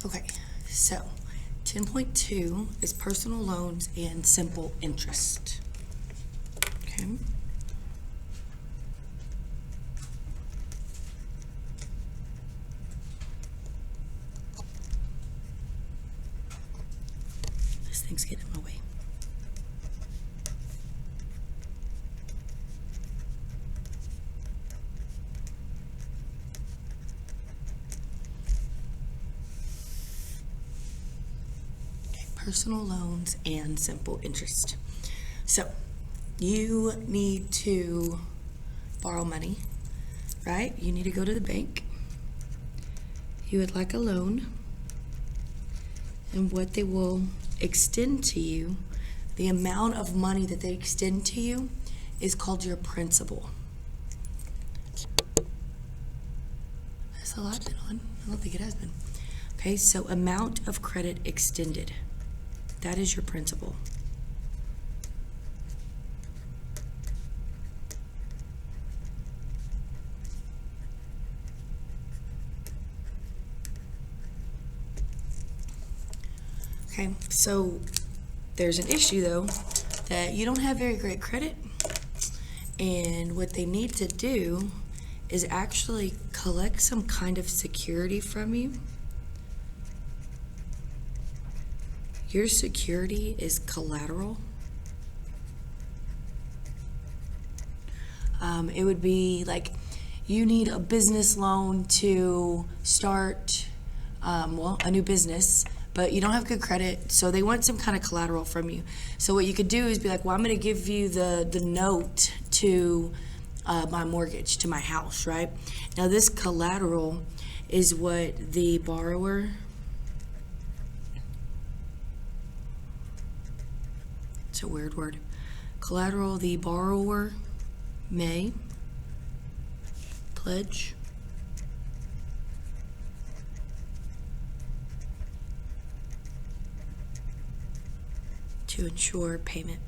Okay, so 10.2 is personal loans and simple interest. Okay. This thing's getting in my way. Personal loans and simple interest. So you need to borrow money, right? You need to go to the bank. You would like a loan, and what they will extend to you, the amount of money that they extend to you is called your principal. Has the light been on? I don't think it has been. Okay, so amount of credit extended. That is your principal. Okay, so there's an issue though, that you don't have very great credit, and what they need to do is actually collect some kind of security from you. Your security is collateral. It would be like you need a business loan to start, a new business, but you don't have good credit, so they want some kind of collateral from you. So what you could do is be like, well, I'm going to give you the note to my mortgage, to my house, right? Now this collateral is what the borrower a weird word. Collateral, the borrower may pledge to ensure payment.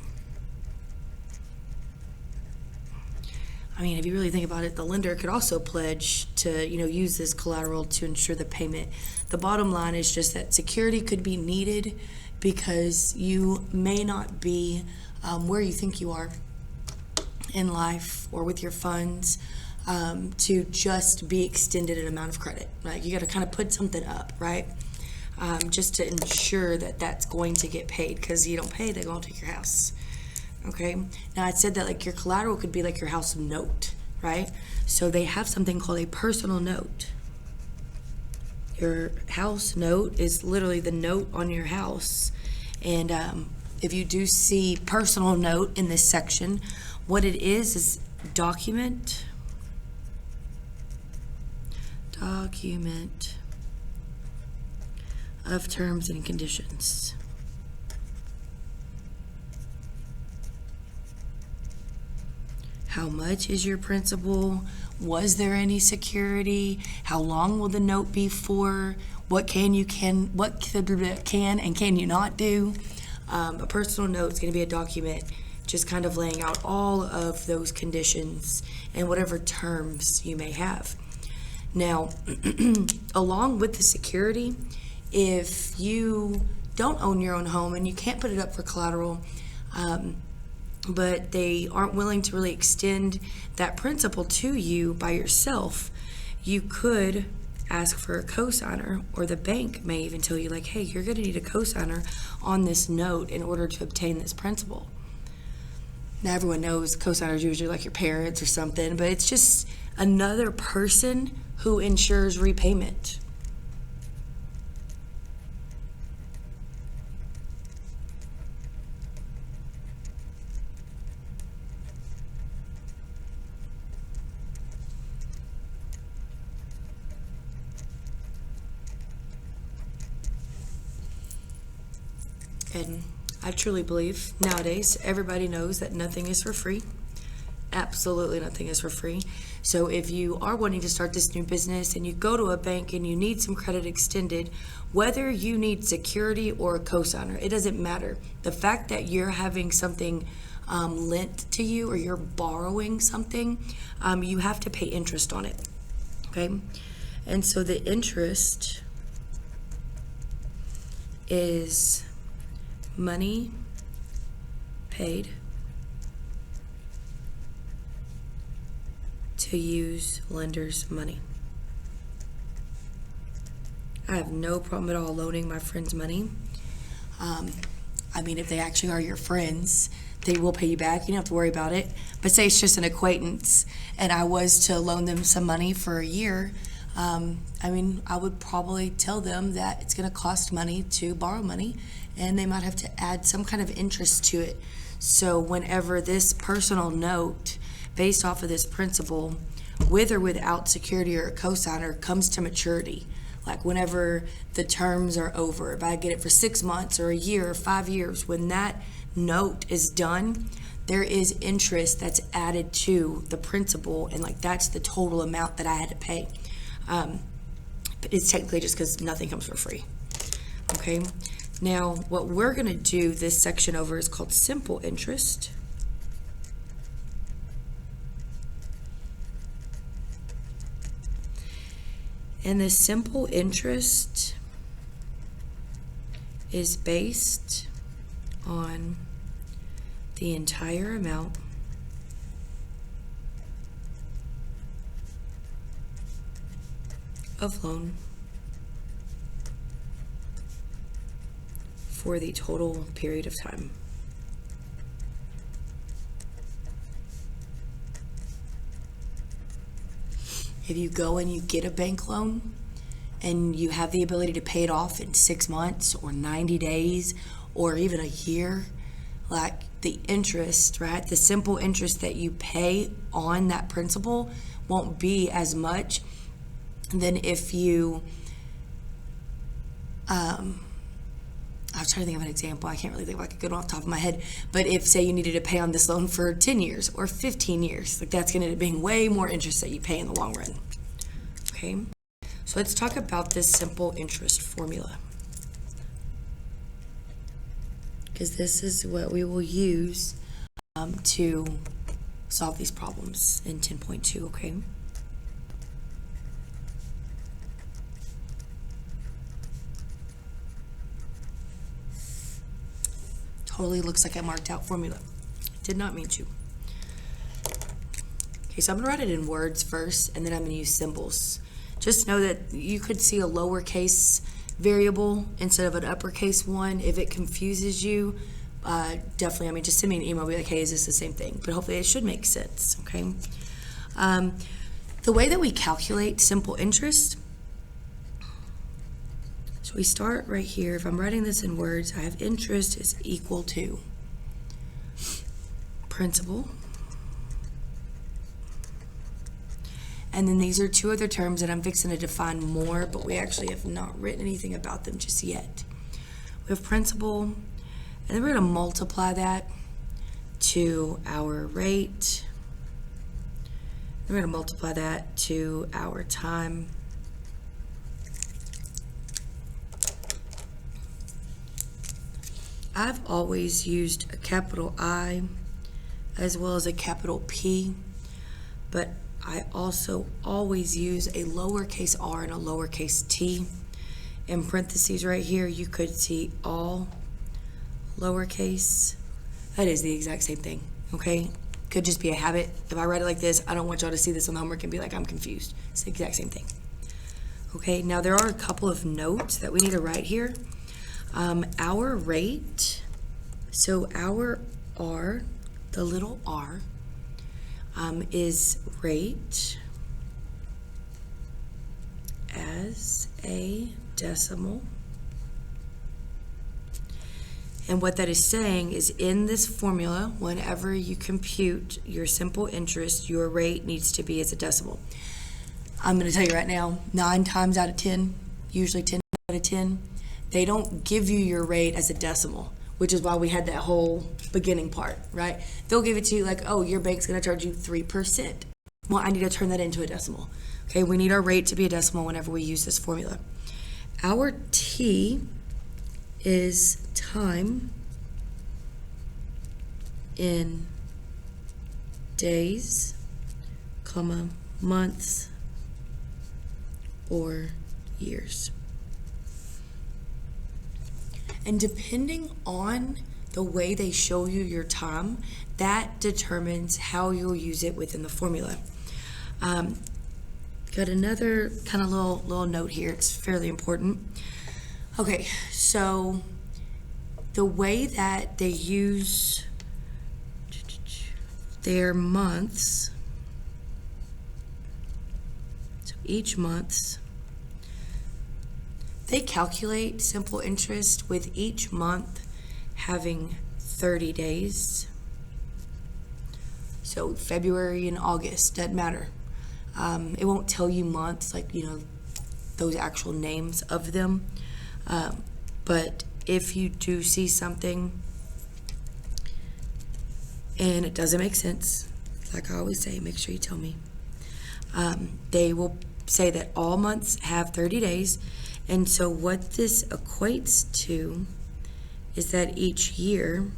I mean, if you really think about it, the lender could also pledge to, use this collateral to ensure the payment. The bottom line is just that security could be needed because you may not be where you think you are in life or with your funds to just be extended an amount of credit. Like you got to kind of put something up, right? Just to ensure that that's going to get paid, because you don't pay, they're going to take your house. Okay, now I said that like your collateral could be like your house note, right? So they have something called a personal note. Your house note is literally the note on your house. And if you do see personal note in this section, what it is document of terms and conditions. How much is your principal? Was there any security? How long will the note be for? What can and can you not do? A personal note is going to be a document just kind of laying out all of those conditions and whatever terms you may have. Now, along with the security, if you don't own your own home and you can't put it up for collateral, but they aren't willing to really extend that principal to you by yourself, you could ask for a cosigner, or the bank may even tell you like, hey, you're going to need a cosigner on this note in order to obtain this principal. Now everyone knows cosigners usually like your parents or something, but it's just another person who ensures repayment. And I truly believe nowadays everybody knows that nothing is for free. Absolutely nothing is for free. So if you are wanting to start this new business and you go to a bank and you need some credit extended, whether you need security or a cosigner, it doesn't matter. The fact that you're having something lent to you or you're borrowing something, you have to pay interest on it. Okay? And so the interest is money paid to use lender's money. I have no problem at all loaning my friends money. I mean, if they actually are your friends, they will pay you back. You don't have to worry about it. But say it's just an acquaintance and I was to loan them some money for a year, I mean, I would probably tell them that it's going to cost money to borrow money and they might have to add some kind of interest to it. So whenever this personal note based off of this principle, with or without security or a cosigner, comes to maturity, like whenever the terms are over, if I get it for 6 months or a year or 5 years, when that note is done, there is interest that's added to the principal, and like that's the total amount that I had to pay. But it's technically just because nothing comes for free. Okay, now what we're going to do this section over is called simple interest. And the simple interest is based on the entire amount of loan for the total period of time. If you go and you get a bank loan and you have the ability to pay it off in 6 months or 90 days or even a year, like the interest, right? The simple interest that you pay on that principal won't be as much than if you, I was trying to think of an example. I can't really think of like a good one off the top of my head. But if, say, you needed to pay on this loan for 10 years or 15 years, like that's going to end up being way more interest that you pay in the long run. Okay, so let's talk about this simple interest formula, because this is what we will use to solve these problems in 10.2, okay? Totally looks like I marked out formula. Did not mean to. Okay, so I'm gonna write it in words first, and then I'm gonna use symbols. Just know that you could see a lowercase variable instead of an uppercase one. If it confuses you, definitely, I mean, just send me an email, be like, hey, is this the same thing? But hopefully it should make sense, okay? The way that we calculate simple interest, so we start right here. If I'm writing this in words, I have interest is equal to principal. And then these are two other terms that I'm fixing to define more, but we actually have not written anything about them just yet. We have principal, and then we're going to multiply that to our rate. We're going to multiply that to our time. I've always used a capital I as well as a capital P, but I also always use a lowercase r and a lowercase t. In parentheses right here, you could see all lowercase. That is the exact same thing, okay? Could just be a habit. If I write it like this, I don't want y'all to see this on the homework and be like, I'm confused. It's the exact same thing. Okay, now there are a couple of notes that we need to write here. Our rate, so our R, the little r, is rate as a decimal. And what that is saying is in this formula, whenever you compute your simple interest, your rate needs to be as a decimal. I'm going to tell you right now, 9 times out of 10, usually 10 out of 10, they don't give you your rate as a decimal, which is why we had that whole beginning part, right? They'll give it to you like, oh, your bank's going to charge you 3%. Well, I need to turn that into a decimal. Okay, we need our rate to be a decimal whenever we use this formula. Our T is time in days, comma, months, or years. And depending on the way they show you your time, that determines how you'll use it within the formula. Got another kind of little note here. It's fairly important. Okay, so the way that they use their months, so each month, they calculate simple interest with each month having 30 days. So February and August, doesn't matter. It won't tell you months, like, those actual names of them. But if you do see something and it doesn't make sense, like I always say, make sure you tell me. They will say that all months have 30 days. And so what this equates to is that each year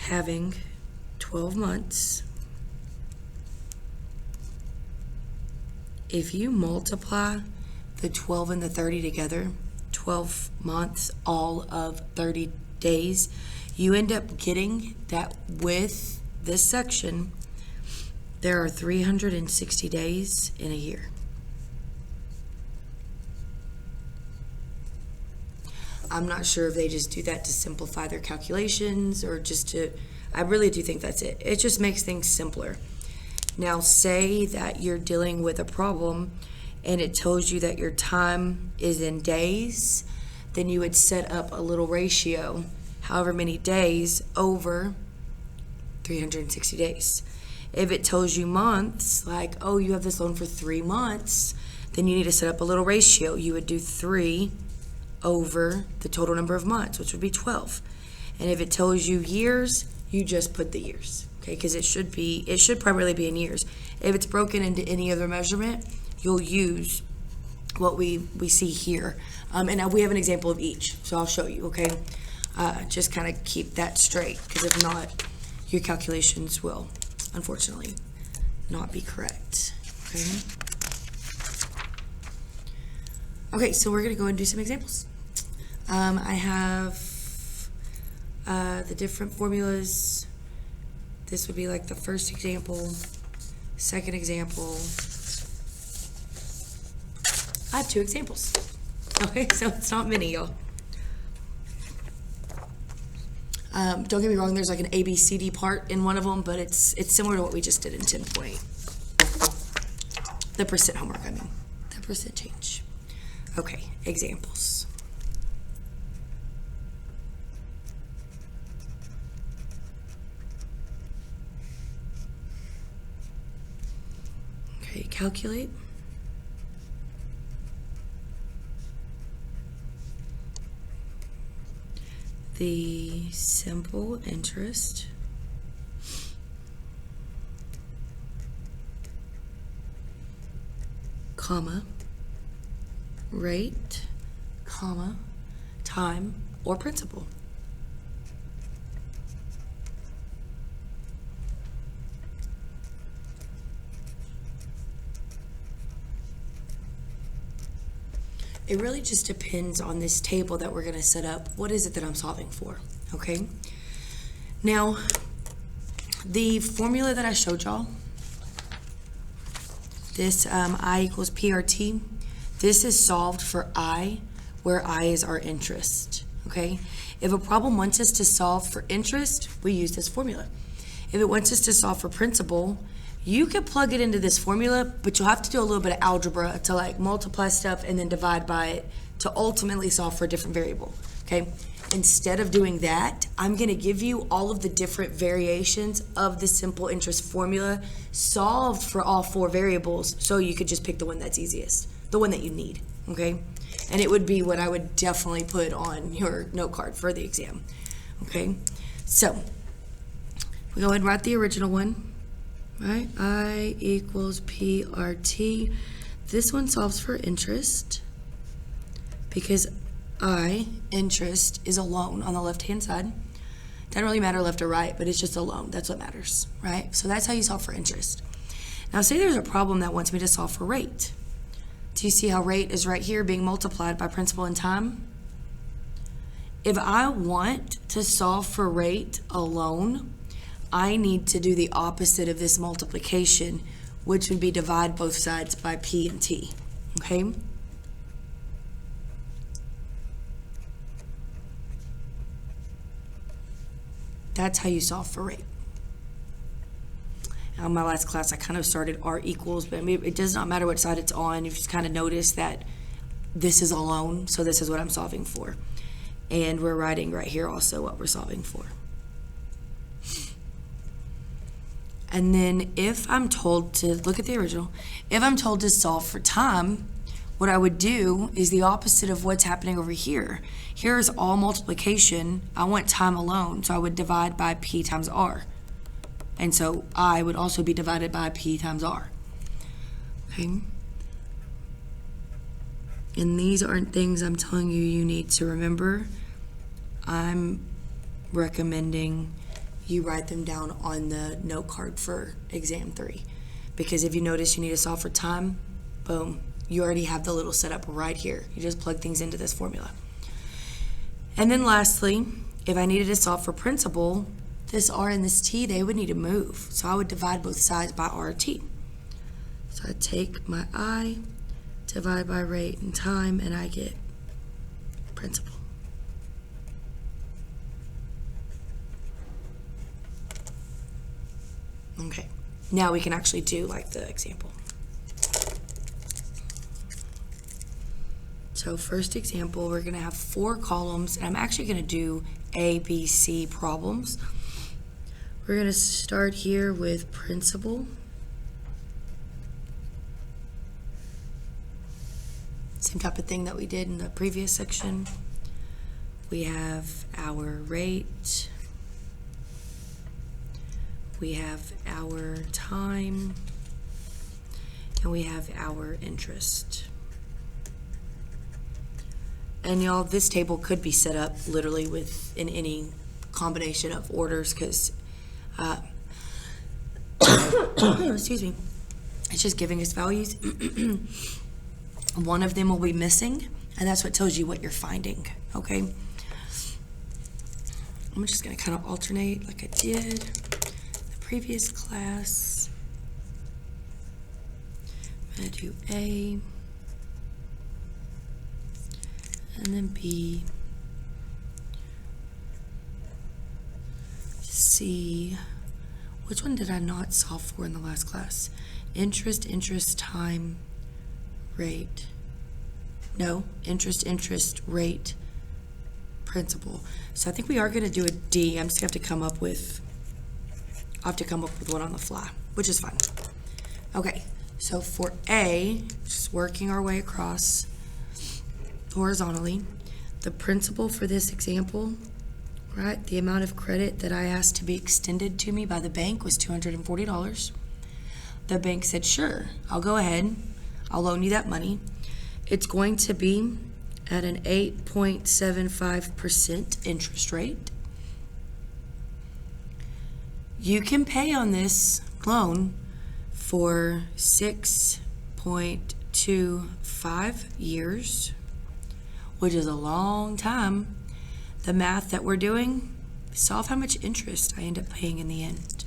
having 12 months, if you multiply the 12 and the 30 together, 12 months, all of 30 days, you end up getting that with this section, there are 360 days in a year. I'm not sure if they just do that to simplify their calculations or just to, I really do think that's it. It just makes things simpler. Now, say that you're dealing with a problem and it tells you that your time is in days, then you would set up a little ratio, however many days over 360 days. If it tells you months, like, oh, you have this loan for 3 months, then you need to set up a little ratio. You would do 3 over the total number of months, which would be 12. And if it tells you years, you just put the years, okay? Because it should primarily be in years. If it's broken into any other measurement, you'll use what we see here. And now we have an example of each, so I'll show you, okay? Just kind of keep that straight, because if not, your calculations will, unfortunately, not be correct, okay? Okay, so we're gonna go and do some examples. I have the different formulas. This would be like the first example, second example. I have 2 examples. Okay, so it's not many, y'all. Don't get me wrong, there's like an ABCD part in one of them, but it's similar to what we just did in 10 point. The percent homework, I mean. The percent change. Okay, examples. Okay, calculate. The simple interest comma rate comma time or principal. It really just depends on this table that we're going to set up. What is it that I'm solving for? Okay. Now, the formula that I showed y'all, this I equals PRT, this is solved for I, where I is our interest. Okay. If a problem wants us to solve for interest, we use this formula. If it wants us to solve for principal, you could plug it into this formula, but you'll have to do a little bit of algebra to like multiply stuff and then divide by it to ultimately solve for a different variable, okay? Instead of doing that, I'm gonna give you all of the different variations of the simple interest formula solved for all 4 variables, so you could just pick the one that's easiest, the one that you need, okay? And it would be what I would definitely put on your note card for the exam, okay? So, we go ahead and write the original one. Right, I equals PRT. This one solves for interest because I, interest, is a loan on the left-hand side. Doesn't really matter left or right, but it's just a loan. That's what matters, right? So that's how you solve for interest. Now, say there's a problem that wants me to solve for rate. Do you see how rate is right here being multiplied by principal and time? If I want to solve for rate alone, I need to do the opposite of this multiplication, which would be divide both sides by P and T, okay? That's how you solve for rate. Now, in my last class, I kind of started R equals, but I mean, it does not matter what side it's on. You just kind of notice that this is alone, so this is what I'm solving for. And we're writing right here also what we're solving for. And then if I'm told to, look at the original, if I'm told to solve for time, what I would do is the opposite of what's happening over here. Here is all multiplication. I want time alone, so I would divide by P times R. And so I would also be divided by P times R. Okay? And these aren't things I'm telling you you need to remember. I'm recommending you write them down on the note card for exam 3. Because if you notice you need to solve for time, boom, you already have the little setup right here. You just plug things into this formula. And then lastly, if I needed to solve for principal, this R and this T, they would need to move. So I would divide both sides by RT. So I take my I, divide by rate and time, and I get principal. Okay, now we can actually do like the example. So first example, we're gonna have 4 columns, and I'm actually gonna do A, B, C problems. We're gonna start here with principal. Same type of thing that we did in the previous section. We have our rate. We have our time. And we have our interest. And y'all, this table could be set up literally in any combination of orders because, excuse me, it's just giving us values. One of them will be missing, and that's what tells you what you're finding, okay? I'm just gonna kind of alternate like I did the previous class. I'm gonna do A, and then B, C. Which one did I not solve for in the last class? Interest, time, rate. No, interest, rate, principal. So I think we are going to do a D. I'm just going to have to come up with, I'll have to come up with one on the fly, which is fine. Okay, so for A, just working our way across horizontally, the principal for this example, right, the amount of credit that I asked to be extended to me by the bank was $240. The bank said, sure, I'll go ahead. I'll loan you that money. It's going to be at an 8.75% interest rate. You can pay on this loan for 6.25 years, which is a long time. The math that we're doing, solve how much interest I end up paying in the end.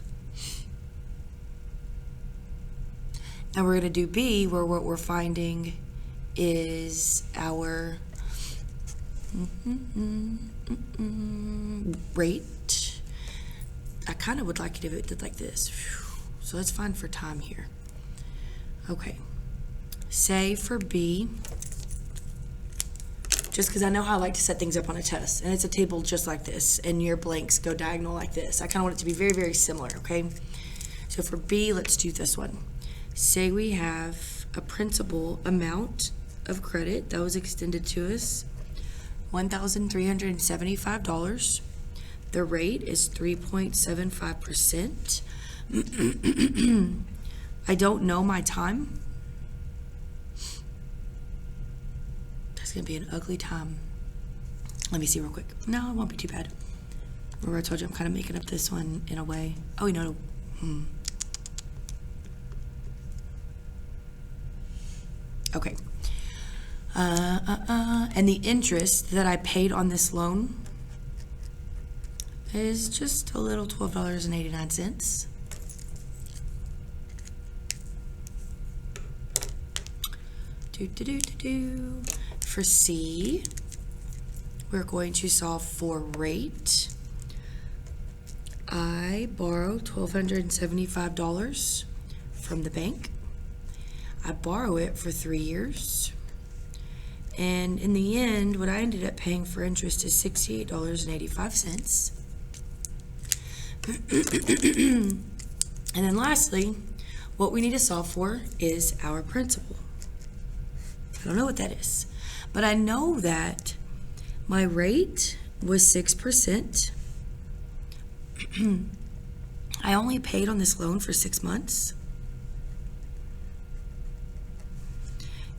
Now we're going to do B, where what we're finding is our rate. I kind of would like it if it did like this. So let's find for time here. Okay. Say for B, just because I know how I like to set things up on a test, and it's a table just like this, and your blanks go diagonal like this. I kind of want it to be very, very similar, okay? So for B, let's do this one. Say we have a principal amount of credit that was extended to us, $1,375. The rate is 3.75%. I don't know my time. That's gonna be an ugly time. Let me see real quick. No, it won't be too bad. Remember I told you I'm kind of making up this one in a way. Oh, no. Okay. And the interest that I paid on this loan is just a little $12.89. For C, we're going to solve for rate. I borrow $1,275 from the bank. I borrow it for 3 years. And in the end, what I ended up paying for interest is $68.85. And then lastly, what we need to solve for is our principal. I don't know what that is, but I know that my rate was 6%. I only paid on this loan for 6 months.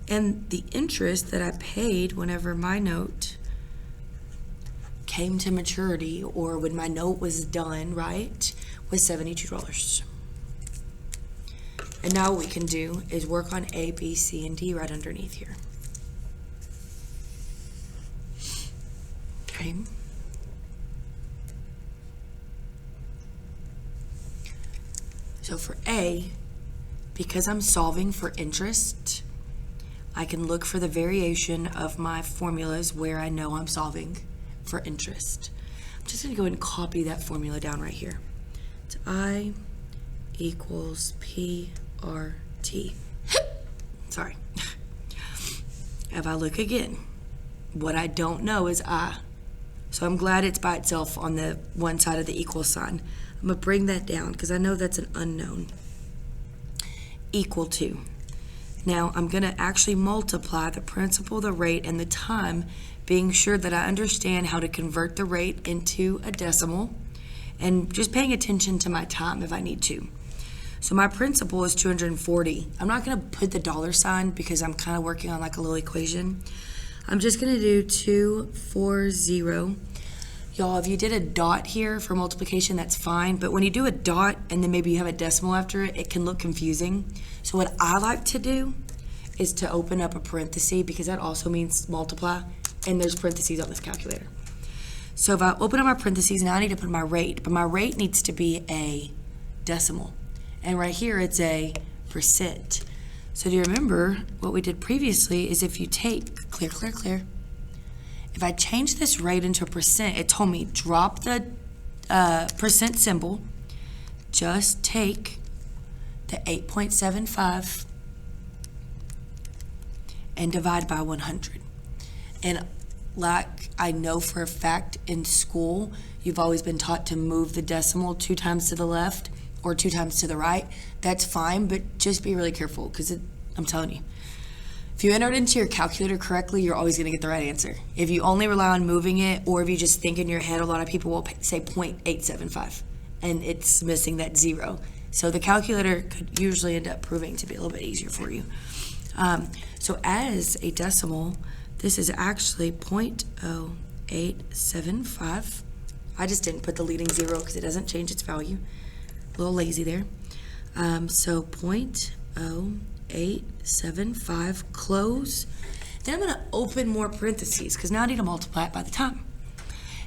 And the interest that I paid whenever my note came to maturity, or when my note was done, right, was $72. And now what we can do is work on A, B, C, and D right underneath here. Okay. So for A, because I'm solving for interest, I can look for the variation of my formulas where I know I'm solving for interest. I'm just going to go ahead and copy that formula down right here. It's I equals PRT. Sorry. If I look again, what I don't know is I. So I'm glad it's by itself on the one side of the equal sign. I'm going to bring that down because I know that's an unknown. Equal to. Now I'm going to actually multiply the principal, the rate, and the time, being sure that I understand how to convert the rate into a decimal and just paying attention to my time if I need to. So my principal is 240. I'm not going to put the dollar sign because I'm kind of working on like a little equation. I'm just going to do 240. Y'all, if you did a dot here for multiplication, that's fine. But when you do a dot and then maybe you have a decimal after it, it can look confusing. So what I like to do is to open up a parenthesis because that also means multiply. And there's parentheses on this calculator. So if I open up my parentheses, now I need to put my rate. But my rate needs to be a decimal. And right here, it's a percent. So do you remember what we did previously is if you take, clear. If I change this rate into a percent, it told me drop the percent symbol, just take the 8.75 and divide by 100. And like I know for a fact in school, you've always been taught to move the decimal 2 times to the left or 2 times to the right. That's fine, but just be really careful because I'm telling you, if you enter it into your calculator correctly, you're always going to get the right answer. If you only rely on moving it, or if you just think in your head, a lot of people will say 0.875, and it's missing that 0. So the calculator could usually end up proving to be a little bit easier for you. So as a decimal, this is actually 0.0875. I just didn't put the leading 0 because it doesn't change its value. A little lazy there. So 0.0875, close. Then I'm going to open more parentheses because now I need to multiply it by the time.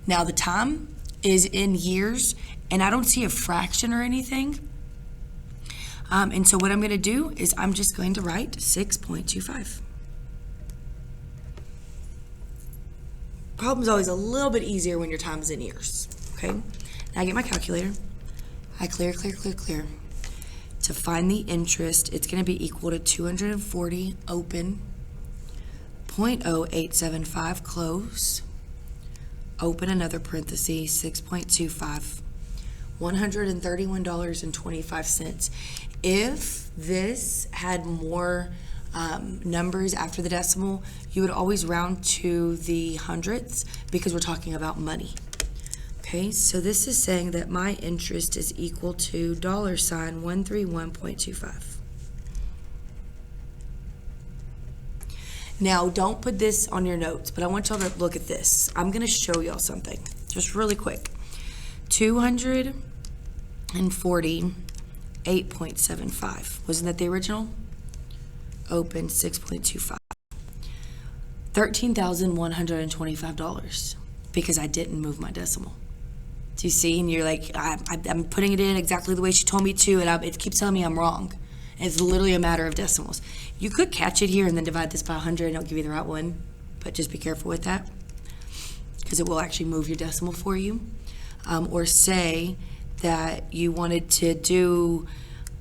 Now the time is in years and I don't see a fraction or anything. And so what I'm going to do is I'm just going to write 6.25. Problem's always a little bit easier when your time is in years. Okay? Now I get my calculator. I clear. To find the interest, it's going to be equal to 240 open, 0.0875 close, open another parenthesis, 6.25, $131.25. If this had more numbers after the decimal, you would always round to the hundredths because we're talking about money. Okay, so this is saying that my interest is equal to $131.25. Now, don't put this on your notes, but I want y'all to look at this. I'm going to show y'all something, just really quick. 248.75. Wasn't that the original? open 6.25. $13,125 because I didn't move my decimal. Do you see? And you're like, I'm putting it in exactly the way she told me to, and it keeps telling me I'm wrong. And it's literally a matter of decimals. You could catch it here and then divide this by 100 and it'll give you the right one, but just be careful with that because it will actually move your decimal for you. Or say that you wanted to do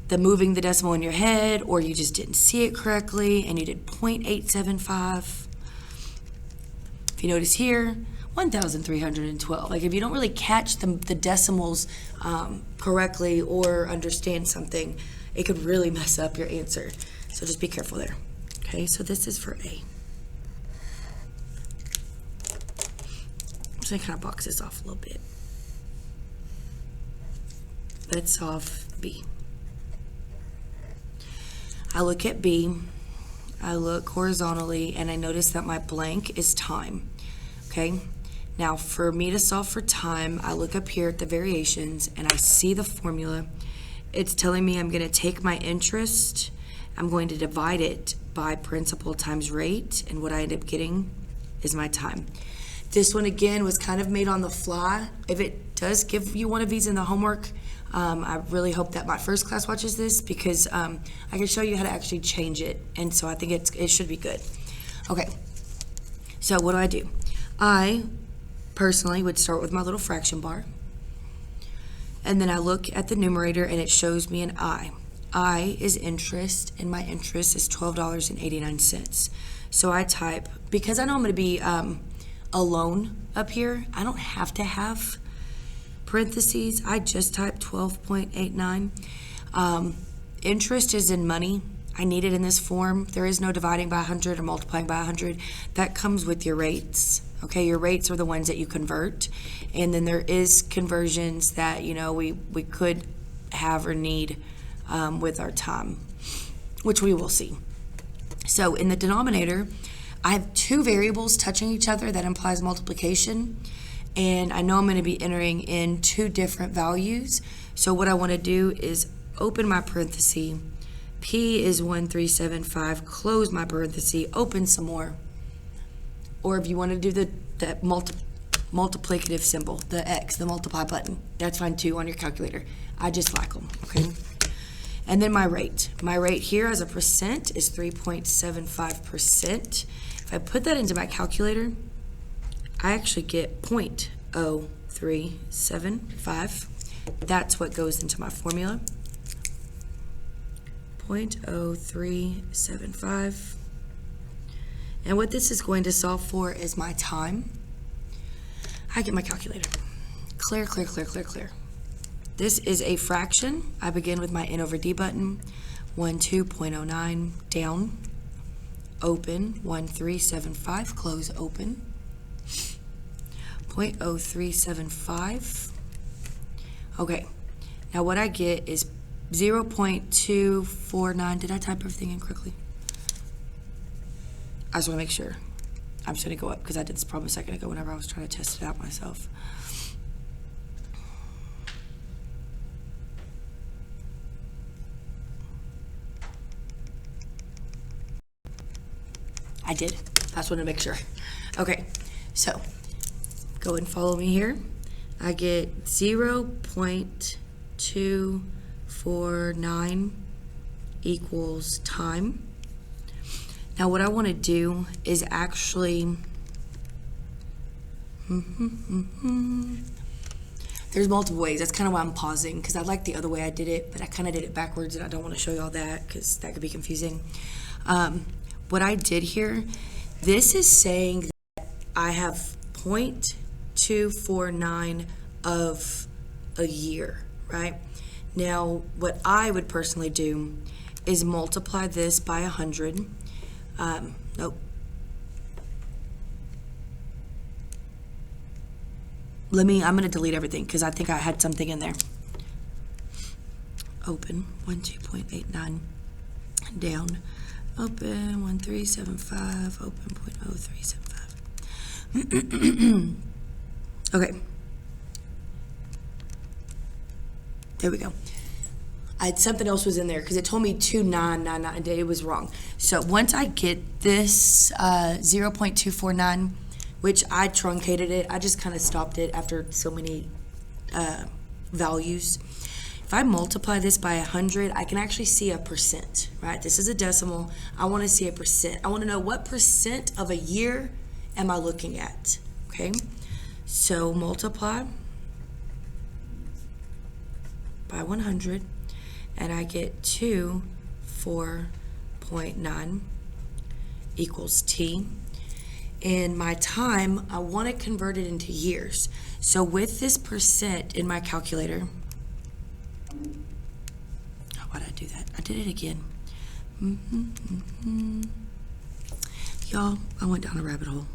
the moving the decimal in your head, or you just didn't see it correctly and you did 0.875. If you notice here, 1,312. Like if you don't really catch the decimals correctly or understand something, it could really mess up your answer. So just be careful there. Okay, so this is for A. I'm just gonna kind of box this off a little bit. Let's solve B. I look at B, I look horizontally, and I notice that my blank is time, okay? Now, for me to solve for time, I look up here at the variations, and I see the formula. It's telling me I'm gonna take my interest, I'm going to divide it by principal times rate, and what I end up getting is my time. This one, again, was kind of made on the fly. If it does give you one of these in the homework, I really hope that my first class watches this because I can show you how to actually change it, and so I think it should be good. Okay, so what do? I personally would start with my little fraction bar, and then I look at the numerator and it shows me an I. I is interest, and my interest is $12.89. So I type, because I know I'm going to be alone up here, I don't have to have parentheses. I just type 12.89. Interest is in money. I need it in this form. There is no dividing by 100 or multiplying by 100. That comes with your rates. Okay, your rates are the ones that you convert, and then there is conversions that we could have or need with our time, which we will see. So in the denominator, I have two variables touching each other. That implies multiplication. And I know I'm going to be entering in two different values. So what I want to do is open my parenthesis. P is 1375, close my parenthesis, open some more. Or if you want to do the multiplicative symbol, the X, the multiply button, that's fine too on your calculator. I just like them, okay? And then my rate. My rate here as a percent is 3.75%. If I put that into my calculator, I actually get 0.0375. That's what goes into my formula. 0.0375. And what this is going to solve for is my time. I get my calculator. Clear. This is a fraction. I begin with my N over D button. 12.09, down, open, 1375, close, open. 0.0375. Okay, now what I get is 0.249. Did I type everything in correctly? I just want to make sure. I'm just going to go up because I did this problem a second ago whenever I was trying to test it out myself. I did. I just wanted to make sure. Okay, so go and follow me here. I get 0.249 equals time. Now what I want to do is actually, there's multiple ways. That's kind of why I'm pausing, because I like the other way I did it, but I kind of did it backwards and I don't want to show you all that because that could be confusing. What I did here, this is saying that I have 0.249 of a year, right? Now, what I would personally do is multiply this by 100. Nope. I'm going to delete everything because I think I had something in there. Open, 12.89, down, open, 1375, open, 0.0375. Okay. There we go. something else was in there because it told me 2999 and it was wrong. So once I get this 0.249, which I truncated it, I just kind of stopped it after so many values. If I multiply this by 100, I can actually see a percent, right? This is a decimal. I want to see a percent. I want to know what percent of a year am I looking at, okay? So multiply by 100, and I get 4.9 equals t. And my time, I want to convert it into years. So with this percent in my calculator, why did I do that? I did it again. Y'all, I went down a rabbit hole.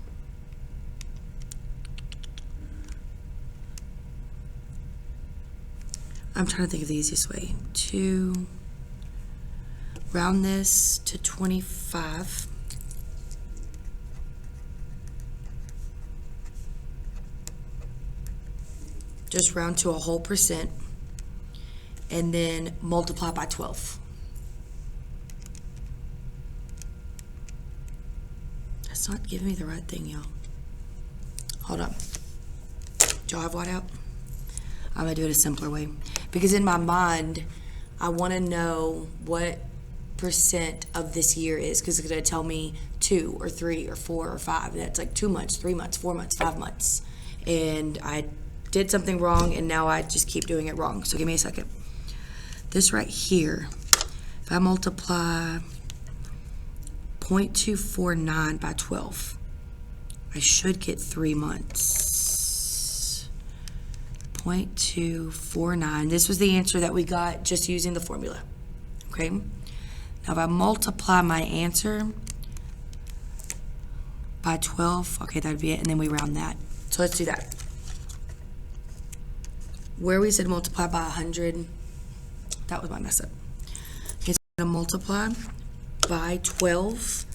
I'm trying to think of the easiest way to round this to 25. Just round to a whole percent and then multiply by 12. That's not giving me the right thing, y'all. Hold on. Do y'all have whiteout? I'm gonna do it a simpler way. Because in my mind, I wanna know what percent of this year is, because it's gonna tell me 2 or 3 or 4 or 5. That's like 2 months, 3 months, 4 months, 5 months. And I did something wrong and now I just keep doing it wrong. So give me a second. This right here, if I multiply 0.249 by 12, I should get 3 months. 0.249. This was the answer that we got just using the formula. Okay? Now if I multiply my answer by 12, okay, that'd be it, and then we round that. So let's do that. Where we said multiply by 100, that was my mess up. Okay, so I'm gonna multiply by 12.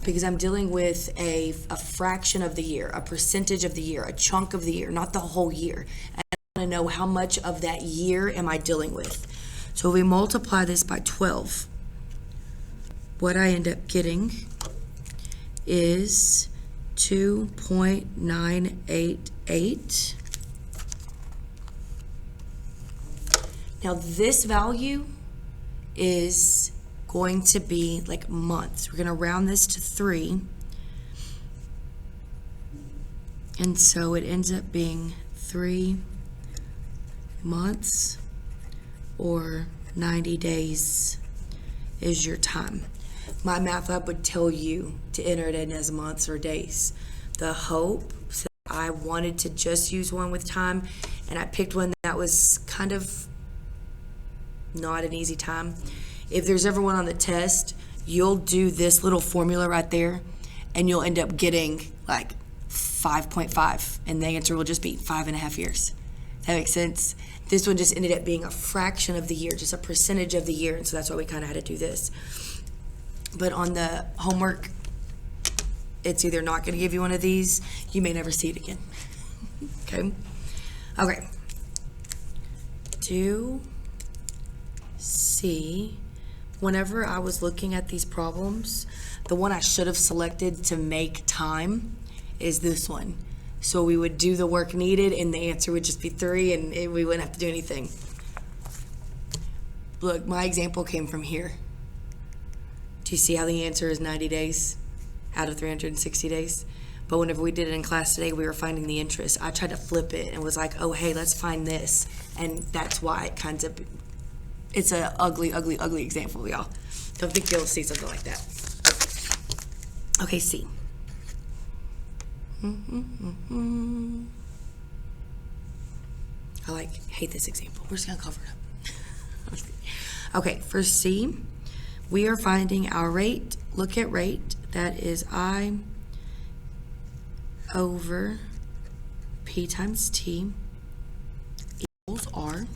Because I'm dealing with a fraction of the year, a percentage of the year, a chunk of the year, not the whole year. And I want to know how much of that year am I dealing with. So if we multiply this by 12, what I end up getting is 2.988. Now this value is going to be like months. We're going to round this to 3. And so it ends up being 3 months or 90 days is your time. My math lab would tell you to enter it in as months or days. The hope, so I wanted to just use one with time, and I picked one that was kind of not an easy time. If there's ever one on the test, you'll do this little formula right there, and you'll end up getting like 5.5, and the answer will just be 5.5 years. That makes sense? This one just ended up being a fraction of the year, just a percentage of the year, and so that's why we kind of had to do this. But on the homework, it's either not going to give you one of these, you may never see it again. Okay? Okay. To see, whenever I was looking at these problems, the one I should have selected to make time is this one. So we would do the work needed and the answer would just be 3 and we wouldn't have to do anything. Look, my example came from here. Do you see how the answer is 90 days out of 360 days? But whenever we did it in class today, we were finding the interest. I tried to flip it and was like, oh, hey, let's find this. And that's why it kind of, it's an ugly, ugly, ugly example, y'all. Don't think you'll see something like that. Okay, C. I hate this example. We're just gonna cover it up. Okay, for C, we are finding our rate. Look at rate. That is I over P times T equals R.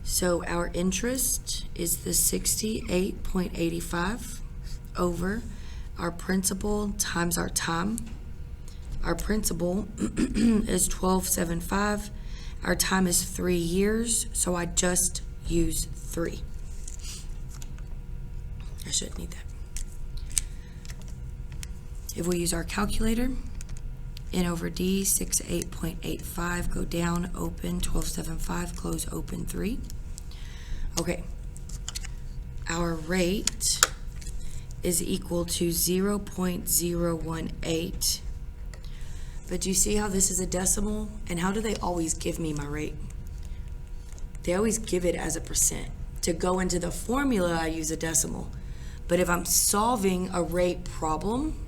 So our interest is the 68.85. over our principal times our time. Our principal is 1275. Our time is 3 years, so I just use 3. I shouldn't need that. If we use our calculator, N over D, 68.85, go down, open, 1275, close, open, 3. Okay, our rate is equal to 0.018. But do you see how this is a decimal? And how do they always give me my rate? They always give it as a percent. To go into the formula, I use a decimal. But if I'm solving a rate problem,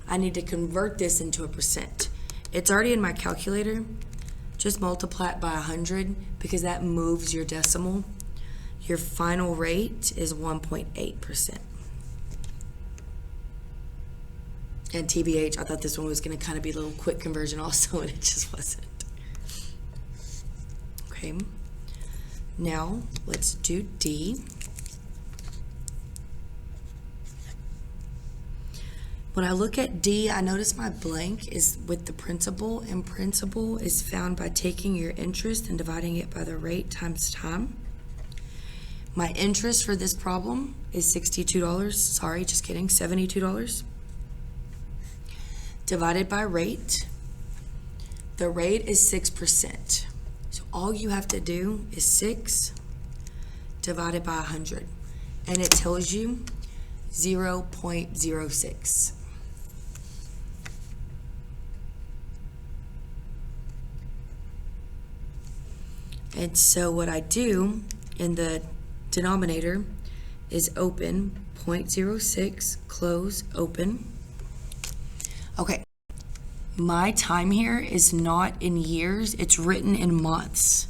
I need to convert this into a percent. It's already in my calculator. Just multiply it by 100 because that moves your decimal. Your final rate is 1.8%. And TBH, I thought this one was going to kind of be a little quick conversion also, and it just wasn't. Okay. Now, let's do D. When I look at D, I notice my blank is with the principal, and principal is found by taking your interest and dividing it by the rate times time. My interest for this problem is $62. Sorry, just kidding, $72. Divided by rate. The rate is 6%. So all you have to do is 6 divided by 100. And it tells you 0.06. And so what I do in the denominator is open, 0.06, close, open. Okay, my time here is not in years, it's written in months.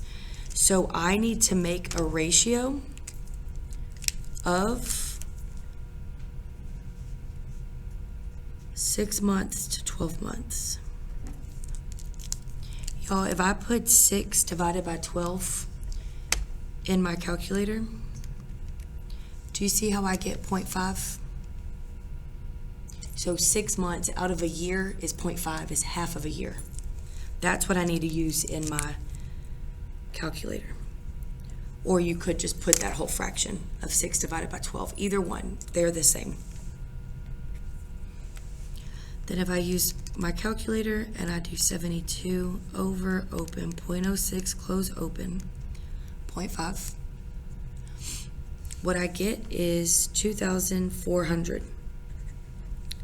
So I need to make a ratio of 6 months to 12 months. Y'all, if I put 6 divided by 12 in my calculator, do you see how I get 0.5? So 6 months out of a year is 0.5, is half of a year. That's what I need to use in my calculator. Or you could just put that whole fraction of 6 divided by 12. Either one, they're the same. Then if I use my calculator and I do 72 over open, 0.06, close, open, 0.5. What I get is 2,400.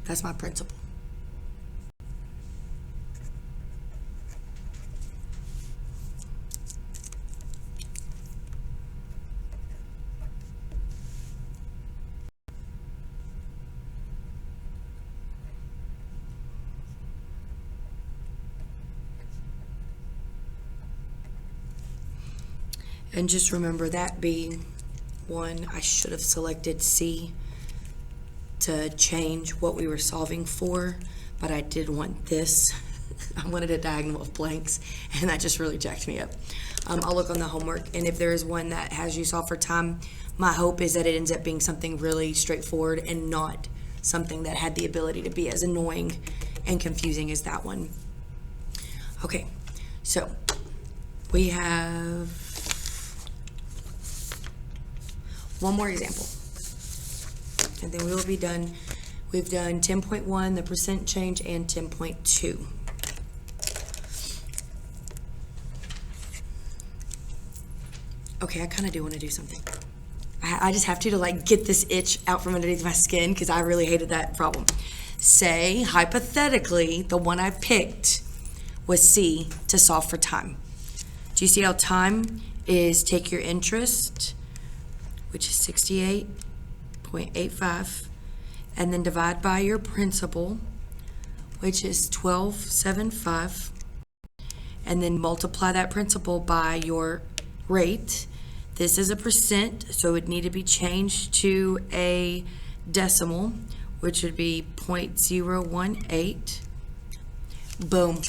That's my principal. And just remember that being one, I should have selected C to change what we were solving for, but I did want this. I wanted a diagonal of blanks, and that just really jacked me up. I'll look on the homework, and if there is one that has you solve for time, my hope is that it ends up being something really straightforward and not something that had the ability to be as annoying and confusing as that one. Okay, so we have one more example, and then we will be done. We've done 10.1, the percent change, and 10.2. Okay, I kind of do want to do something. I just have to like get this itch out from underneath my skin because I really hated that problem. Say, hypothetically, the one I picked was C, to solve for time. Do you see how time is take your interest, which is 68.85, and then divide by your principal, which is 1275, and then multiply that principal by your rate. This is a percent, so it would need to be changed to a decimal, which would be 0.018. Boom.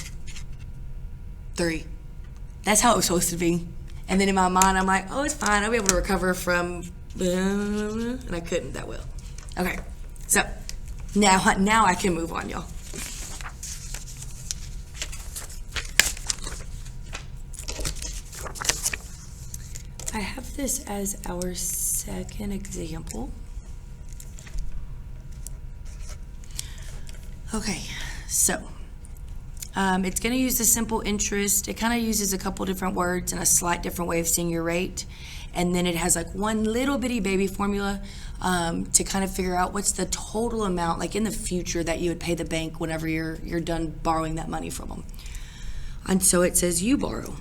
3. That's how it was supposed to be. And then in my mind, I'm like, oh, it's fine. I'll be able to recover from, and I couldn't that well. Okay, So now I can move on, y'all. I have this as our second example. Okay, so it's going to use the simple interest. It kind of uses a couple different words and a slight different way of saying your rate. And then it has like one little bitty baby formula to kind of figure out what's the total amount, like in the future, that you would pay the bank whenever you're done borrowing that money from them. And so it says you borrow.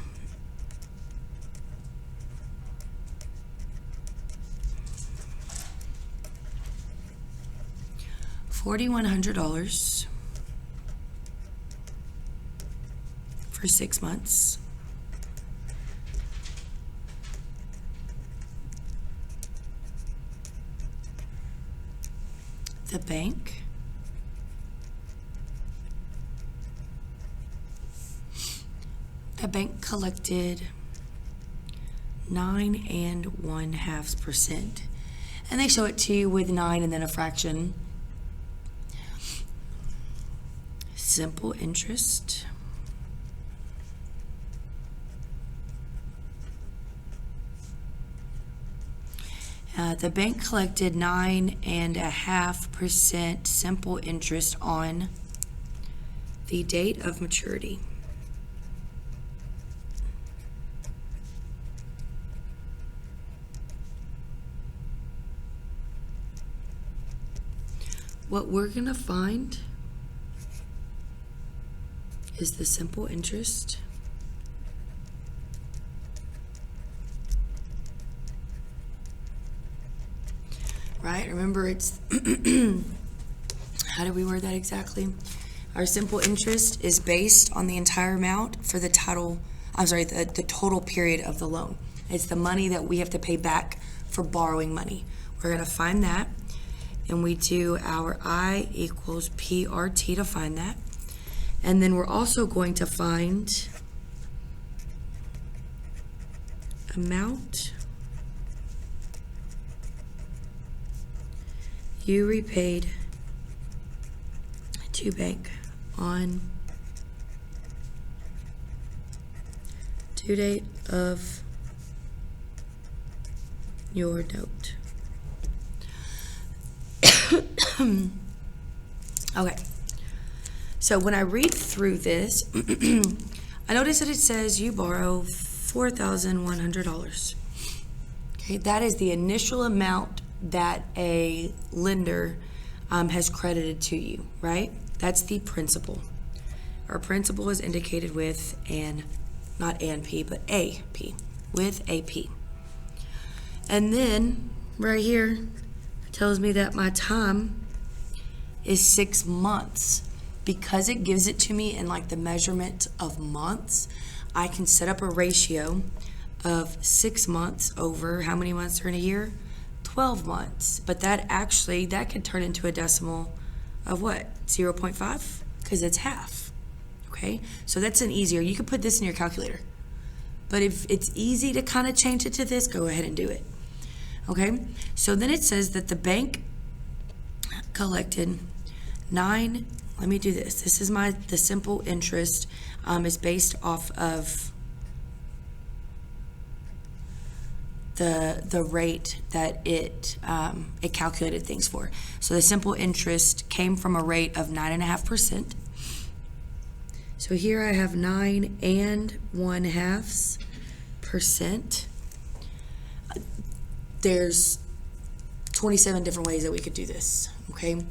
$4,100 for 6 months. The bank collected 9 1/2%, and they show it to you with 9 and then a fraction. Simple interest. The bank collected 9.5% simple interest on the date of maturity. What we're going to find is the simple interest right? Remember, it's how do we word that exactly? Our simple interest is based on the entire amount for the the total period of the loan. It's the money that we have to pay back for borrowing money. We're going to find that, and we do our I equals PRT to find that. And then we're also going to find amount you repaid to bank on due date of your note. Okay, so when I read through this, I notice that it says you borrow $4,100. Okay, that is the initial amount that a lender has credited to you, right? That's the principal. Our principal is indicated with not P, but AP, with AP. And then right here it tells me that my time is 6 months. Because it gives it to me in like the measurement of months, I can set up a ratio of 6 months over how many months are in a year? 12 months. But that could turn into a decimal of what? 0.5? Because it's half. Okay? So that's an easier. You could put this in your calculator. But if it's easy to kind of change it to this, go ahead and do it. Okay? So then it says that the bank collected let me do this. This is the simple interest is based off of the rate that it calculated things for. So the simple interest came from a rate of 9.5%. So here I have 9 1/2%. There's 27 different ways that we could do this. Okay.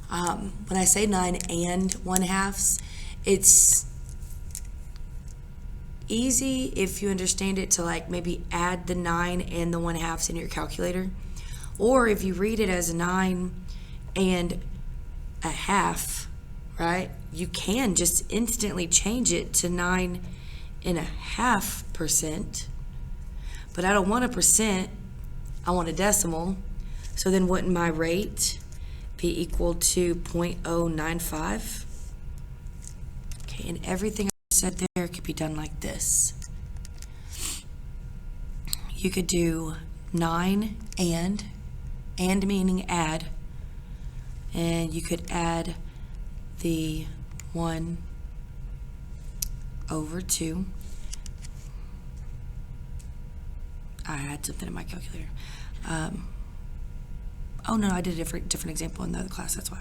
When I say 9 1/2, it's easy if you understand it to like maybe add the 9 and the 1/2 in your calculator, or if you read it as 9 1/2, right? You can just instantly change it to 9.5%, but I don't want a percent, I want a decimal. So then wouldn't my rate be equal to 0.095? Okay, and everything I said there could be done like this. You could do 9 and meaning add, and you could add the 1 over 2. I had something in my calculator. Oh no, I did a different example in the other class, that's why.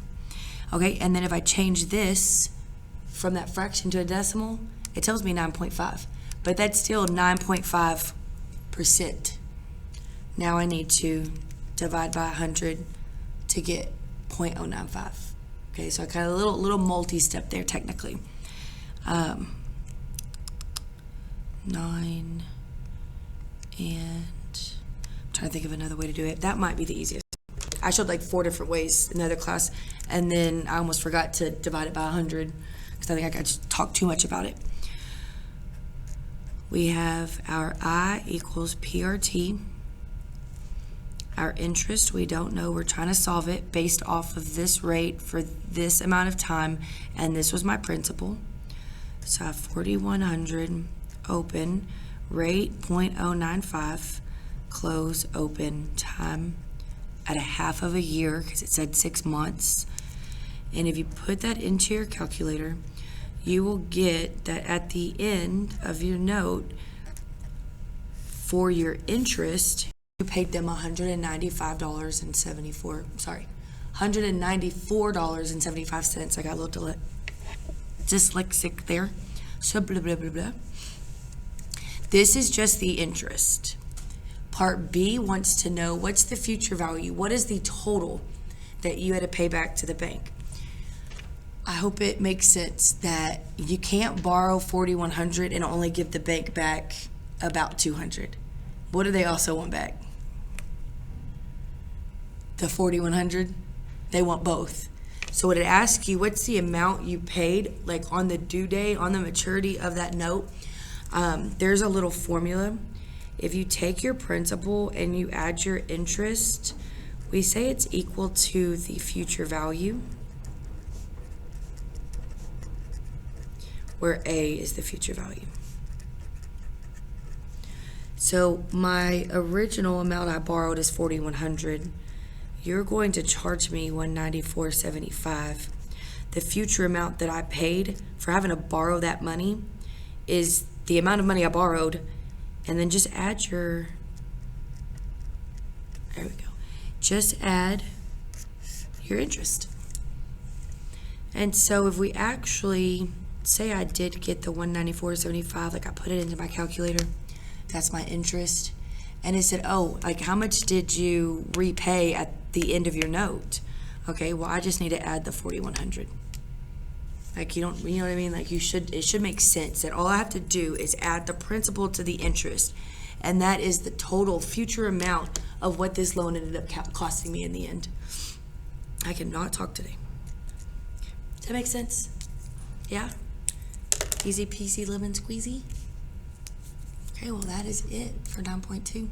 Okay, and then if I change this from that fraction to a decimal, it tells me 9.5, but that's still 9.5%. Now I need to divide by 100 to get 0.095. Okay, so I got a little multi-step there technically. 9 and I'm trying to think of another way to do it. That might be the easiest. I showed like 4 different ways in the other class, and then I almost forgot to divide it by 100 because I think I just talked too much about it. We have our I equals PRT. Our interest, we don't know. We're trying to solve it based off of this rate for this amount of time, and this was my principal. So I have 4,100, open, rate 0.095, close, open, time at a half of a year, because it said 6 months. And if you put that into your calculator, you will get that at the end of your note, for your interest, you paid them $194.75. I got a little dyslexic there. So blah, blah, blah, blah. This is just the interest. Part B wants to know what's the future value? What is the total that you had to pay back to the bank? I hope it makes sense that you can't borrow $4,100 and only give the bank back about $200. What do they also want back? The $4,100? They want both. So would it ask you what's the amount you paid, like on the due date, on the maturity of that note? There's a little formula. If you take your principal and you add your interest, we say it's equal to the future value, where A is the future value. So my original amount I borrowed is $4,100. You're going to charge me $194.75. The future amount that I paid for having to borrow that money is the amount of money I borrowed, and then just add your, there we go, just add your interest. And so if we actually, say I did get the $194.75, like I put it into my calculator, that's my interest, and it said, oh, like how much did you repay at the end of your note? Okay, well I just need to add the $4,100. Like you know what I mean? Like it should make sense that all I have to do is add the principal to the interest, and that is the total future amount of what this loan ended up costing me in the end. I cannot talk today. Does that make sense? Yeah? Easy peasy lemon squeezy? Okay, well that is it for 9.2.